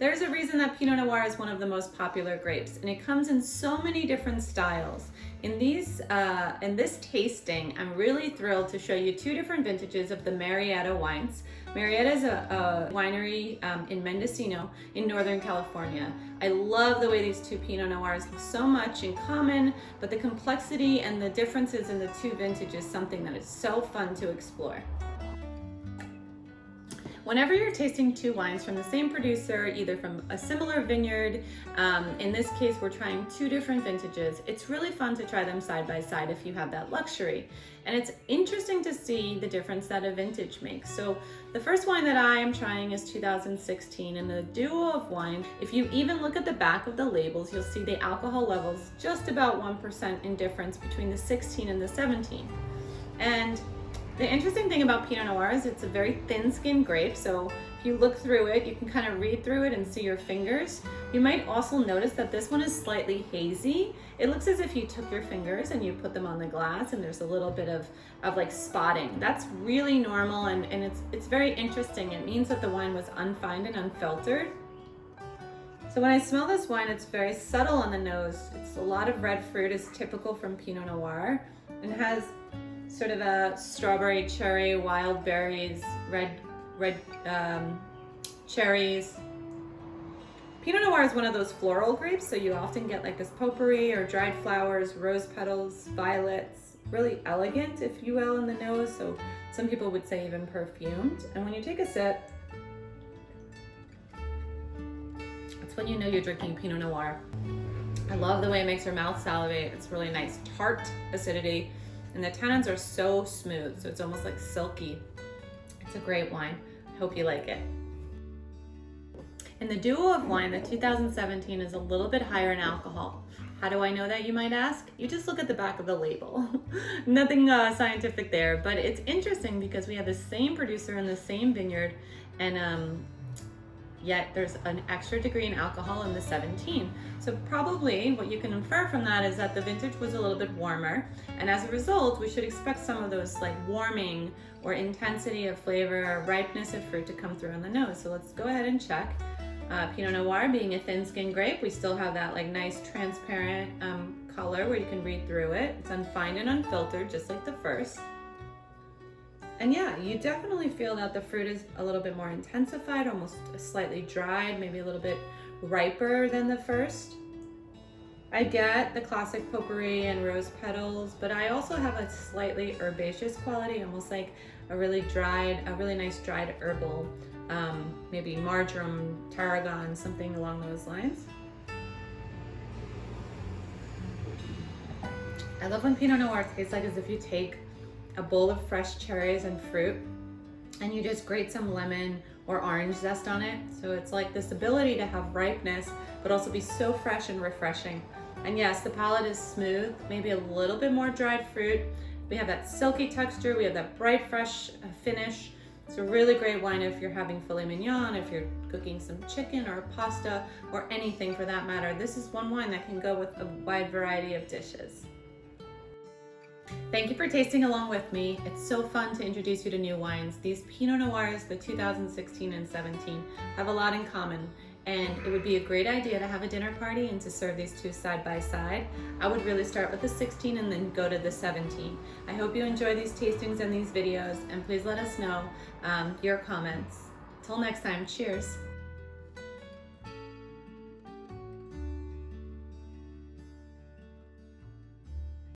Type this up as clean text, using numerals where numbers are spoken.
There's a reason that Pinot Noir is one of the most popular grapes, and it comes in so many different styles. In this tasting, I'm really thrilled to show you two different vintages of the Marietta wines. Marietta is a winery in Mendocino in Northern California. I love the way these two Pinot Noirs have so much in common, but the complexity and the differences in the two vintages is something that is so fun to explore. Whenever you're tasting two wines from the same producer, either from a similar vineyard, in this case we're trying two different vintages, it's really fun to try them side by side if you have that luxury. And it's interesting to see the difference that a vintage makes. So the first wine that I am trying is 2016, and the duo of wine, if you even look at the back of the labels, you'll see the alcohol levels just about 1% in difference between the 16 and the 17. And the interesting thing about Pinot Noir is it's a very thin-skinned grape, so if you look through it, you can kind of read through it and see your fingers. You might also notice that this one is slightly hazy. It looks as if you took your fingers and you put them on the glass and there's a little bit of like spotting. That's really normal, and it's very interesting. It means that the wine was unfined and unfiltered. So when I smell this wine, it's very subtle on the nose. It's a lot of red fruit, is typical from Pinot Noir, and has sort of a strawberry, cherry, wild berries, red cherries. Pinot Noir is one of those floral grapes, so you often get like this potpourri or dried flowers, rose petals, violets, really elegant, if you will, in the nose. So some people would say even perfumed. And when you take a sip, that's when you know you're drinking Pinot Noir. I love the way it makes your mouth salivate. It's really nice, tart acidity. And the tannins are so smooth, so it's almost like silky. It's a great wine. I hope you like it. And the duo of wine, the 2017, is a little bit higher in alcohol. How do I know that, you might ask? You just look at the back of the label. Nothing scientific there, but it's interesting because we have the same producer in the same vineyard, and yet there's an extra degree in alcohol in the 17. So probably what you can infer from that is that the vintage was a little bit warmer, and as a result we should expect some of those like warming or intensity of flavor or ripeness of fruit to come through on the nose. So let's go ahead and check. Pinot Noir being a thin-skinned grape, we still have that like nice transparent color where you can read through it. It's unfined and unfiltered, just like the first. And yeah, you definitely feel that the fruit is a little bit more intensified, almost slightly dried, maybe a little bit riper than the first. I get the classic potpourri and rose petals, but I also have a slightly herbaceous quality, almost like a really nice dried herbal, maybe marjoram, tarragon, something along those lines. I love when Pinot Noir tastes like as if you take a bowl of fresh cherries and fruit and you just grate some lemon or orange zest on it. So it's like this ability to have ripeness but also be so fresh and refreshing. And yes, the palate is smooth, maybe a little bit more dried fruit. We have that silky texture, we have that bright fresh finish. It's a really great wine if you're having filet mignon, if you're cooking some chicken or pasta or anything for that matter. This is one wine that can go with a wide variety of dishes. Thank you for tasting along with me. It's so fun to introduce you to new wines. These Pinot Noirs, the 2016 and 17, have a lot in common, and it would be a great idea to have a dinner party and to serve these two side by side. I would really start with the 16 and then go to the 17. I hope you enjoy these tastings and these videos, and please let us know your comments. Till next time, cheers.